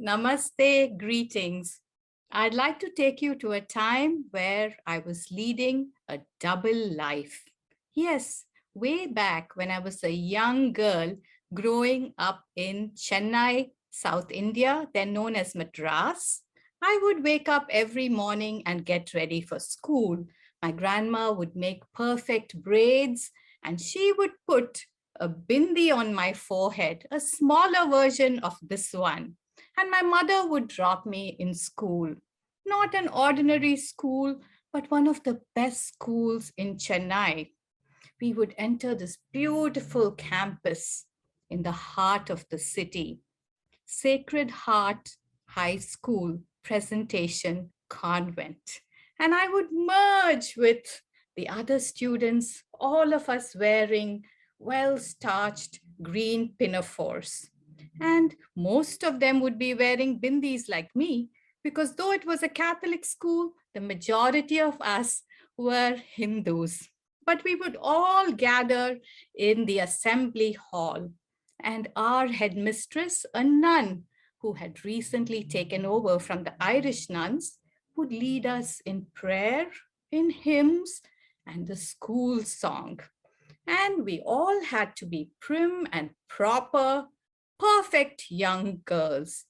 Namaste, greetings. I'd like to take you to a time where I was leading a double life. Yes, way back when I was a young girl growing up in Chennai, South India, then known as Madras. I would wake up every morning and get ready for school. My grandma would make perfect braids and she would put a bindi on my forehead, a smaller version of this one, and my mother would drop me in school. Not an ordinary school, but one of the best schools in Chennai. We would enter this beautiful campus in the heart of the city, Sacred Heart High School Presentation Convent. And I would merge with the other students, all of us wearing well starched green pinafores. And most of them would be wearing bindis like me, because though it was a Catholic school, the majority of us were Hindus. But we would all gather in the assembly hall, and our headmistress, a nun who had recently taken over from the Irish nuns, would lead us in prayer, in hymns, and the school song. And we all had to be prim and proper, perfect young girls.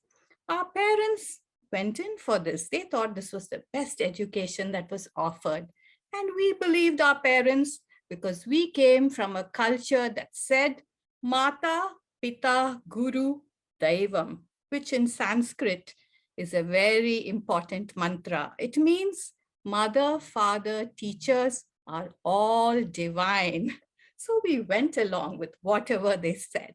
Our parents went in for this. They thought this was the best education that was offered. And we believed our parents because we came from a culture that said, Mata, Pita, Guru, Daivam, which in Sanskrit is a very important mantra. It means mother, father, teachers are all divine. So we went along with whatever they said.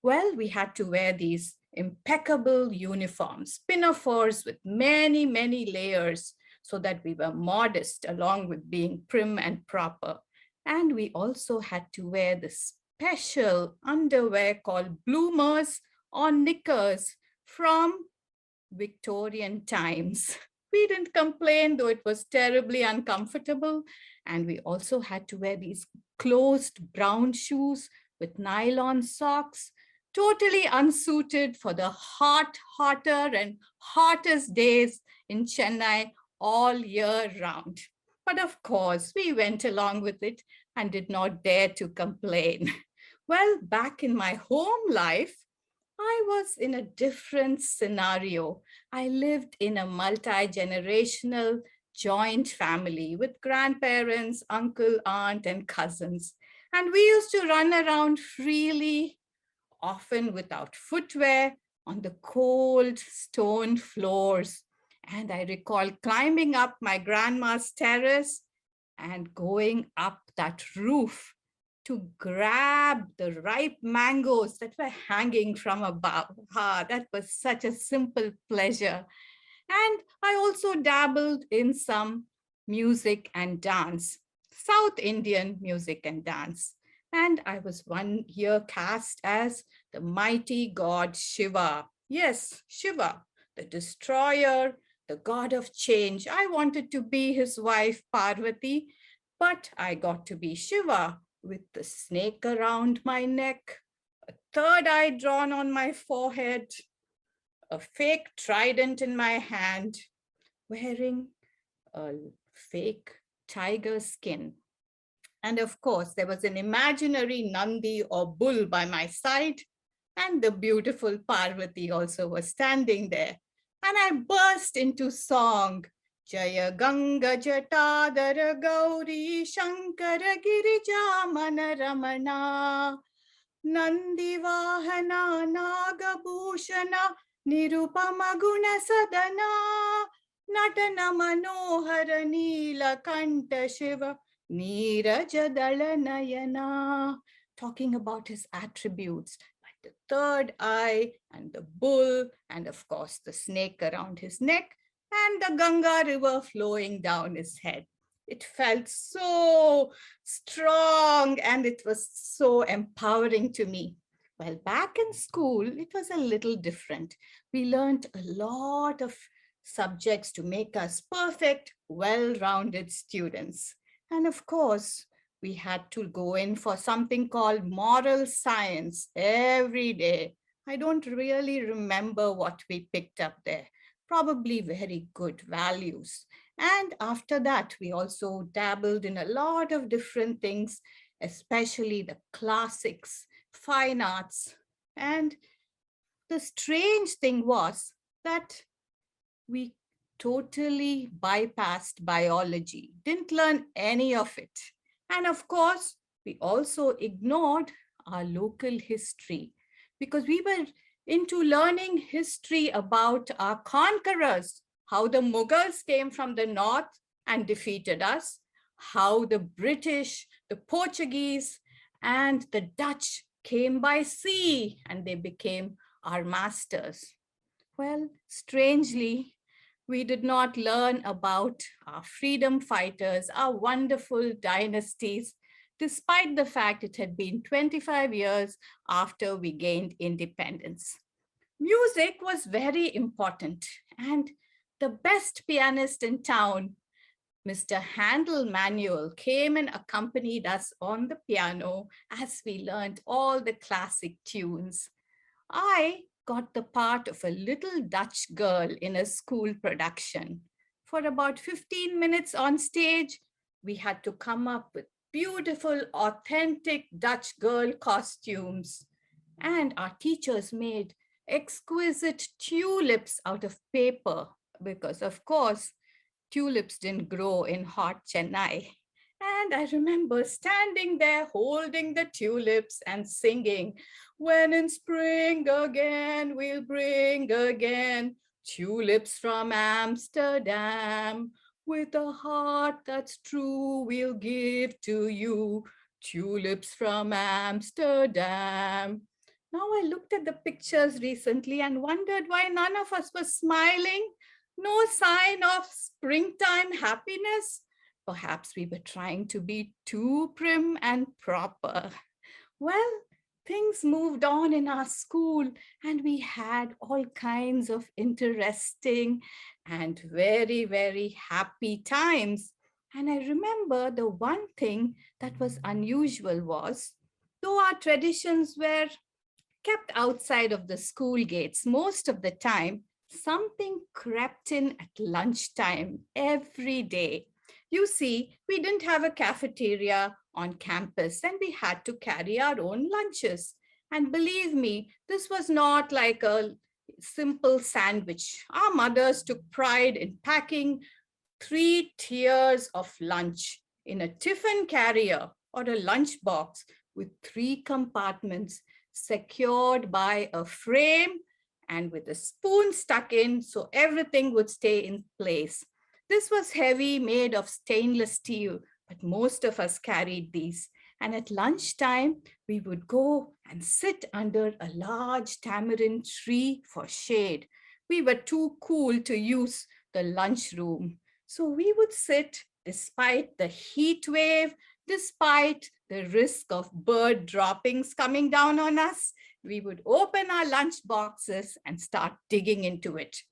Well, we had to wear these impeccable uniforms, pinafores with many, many layers, so that we were modest along with being prim and proper. And we also had to wear the special underwear called bloomers or knickers from Victorian times. We didn't complain, though it was terribly uncomfortable. And we also had to wear these closed brown shoes with nylon socks, totally unsuited for the hotter and hottest days in Chennai all year round. But of course, we went along with it and did not dare to complain. Well, back in my home life, I was in a different scenario. I lived in a multi-generational joint family with grandparents, uncle, aunt, and cousins. And we used to run around freely, often without footwear, on the cold stone floors. And I recall climbing up my grandma's terrace and going up that roof to grab the ripe mangoes that were hanging from above. That was such a simple pleasure. And I also dabbled in some music and dance, South Indian music and dance. And I was one year cast as the mighty god Shiva. Yes, Shiva, the destroyer, the god of change. I wanted to be his wife, Parvati, but I got to be Shiva with the snake around my neck, a third eye drawn on my forehead, a fake trident in my hand, wearing a fake tiger skin. And of course, there was an imaginary Nandi or bull by my side, and the beautiful Parvati also was standing there. And I burst into song. Jaya Ganga Jatadara Gauri Shankara Girija Manaramana Nandi Vahana Nagabhushana Nirupama Guna Sadana Natana Manohara Nila Kanta Shiva Neerajadala Nayana, talking about his attributes, like the third eye and the bull, and of course the snake around his neck, and the Ganga river flowing down his head. It felt so strong and it was so empowering to me. Well, back in school, it was a little different. We learned a lot of subjects to make us perfect, well-rounded students. And of course, we had to go in for something called moral science every day. I don't really remember what we picked up there. Probably very good values. And after that, we also dabbled in a lot of different things, especially the classics, fine arts. And the strange thing was that we totally bypassed biology, didn't learn any of it. And of course, we also ignored our local history because we were into learning history about our conquerors, how the Mughals came from the north and defeated us, how the British, the Portuguese, and the Dutch came by sea and they became our masters. Well, strangely, we did not learn about our freedom fighters, our wonderful dynasties, despite the fact it had been 25 years after we gained independence. Music was very important, and the best pianist in town, Mr. Handel Manuel, came and accompanied us on the piano as we learned all the classic tunes. I got the part of a little Dutch girl in a school production. For about 15 minutes on stage, we had to come up with beautiful, authentic Dutch girl costumes. And our teachers made exquisite tulips out of paper because, of course, tulips didn't grow in hot Chennai. And I remember standing there holding the tulips and singing, when in spring again we'll bring again tulips from Amsterdam. With a heart that's true, we'll give to you tulips from Amsterdam. Now I looked at the pictures recently and wondered why none of us was smiling. No sign of springtime happiness. Perhaps we were trying to be too prim and proper. Well, things moved on in our school, and we had all kinds of interesting and very, very happy times. And I remember the one thing that was unusual was, though our traditions were kept outside of the school gates most of the time, something crept in at lunchtime every day. You see, we didn't have a cafeteria on campus and we had to carry our own lunches. And believe me, this was not like a simple sandwich. Our mothers took pride in packing 3 tiers of lunch in a tiffin carrier or a lunch box with 3 compartments secured by a frame and with a spoon stuck in so everything would stay in place. This was heavy, made of stainless steel, but most of us carried these. And at lunchtime, we would go and sit under a large tamarind tree for shade. We were too cool to use the lunchroom. So we would sit despite the heat wave, despite the risk of bird droppings coming down on us. We would open our lunch boxes and start digging into it.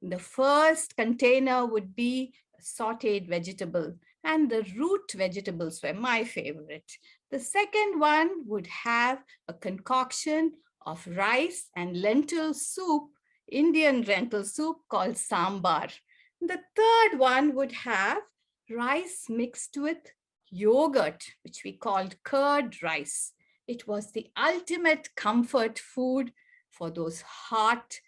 The first container would be sauteed vegetable, and the root vegetables were my favorite. The second one would have a concoction of rice and lentil soup, Indian lentil soup called sambar. The third one would have rice mixed with yogurt, which we called curd rice. It was the ultimate comfort food for those hot,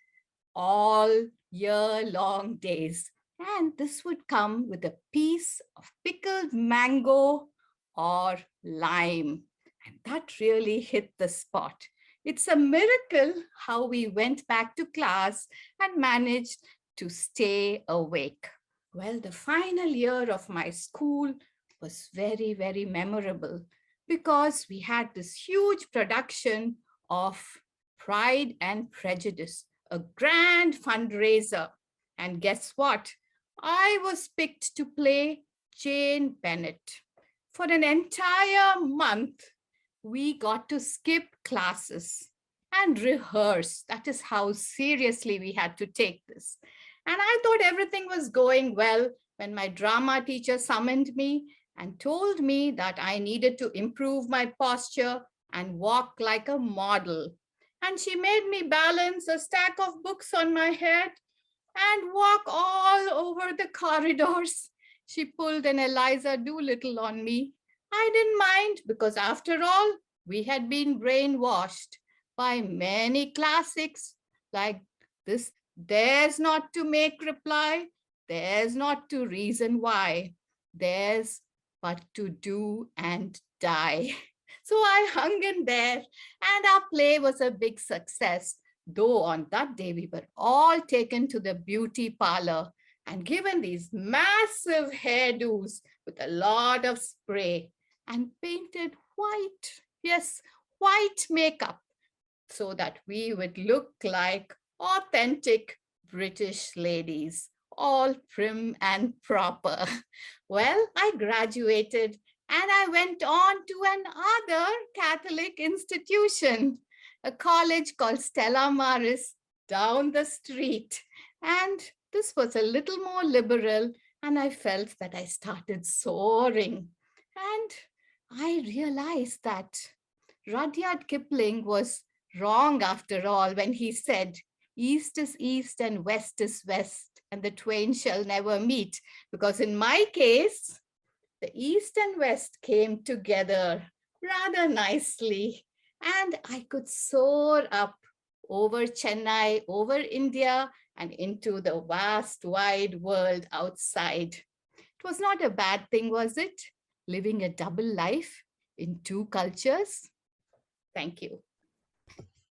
all year long days. And this would come with a piece of pickled mango or lime. And that really hit the spot. It's a miracle how we went back to class and managed to stay awake. Well, the final year of my school was very, very memorable because we had this huge production of Pride and Prejudice, a grand fundraiser. And guess what? I was picked to play Jane Bennet. For an entire month, we got to skip classes and rehearse. That is how seriously we had to take this. And I thought everything was going well when my drama teacher summoned me and told me that I needed to improve my posture and walk like a model. And she made me balance a stack of books on my head and walk all over the corridors. She pulled an Eliza Doolittle on me. I didn't mind because, after all, we had been brainwashed by many classics like this: there's not to make reply, there's not to reason why, there's but to do and die. So I hung in there, and our play was a big success. Though on that day we were all taken to the beauty parlor and given these massive hairdos with a lot of spray and painted white, yes, white makeup, so that we would look like authentic British ladies, all prim and proper. Well, I graduated and I went on to another Catholic institution, a college called Stella Maris down the street. And this was a little more liberal, and I felt that I started soaring. And I realized that Rudyard Kipling was wrong after all when he said, East is east and west is west, and the twain shall never meet. Because in my case, the east and west came together rather nicely, and I could soar up over Chennai, over India, and into the vast, wide world outside. It was not a bad thing, was it? Living a double life in two cultures? Thank you.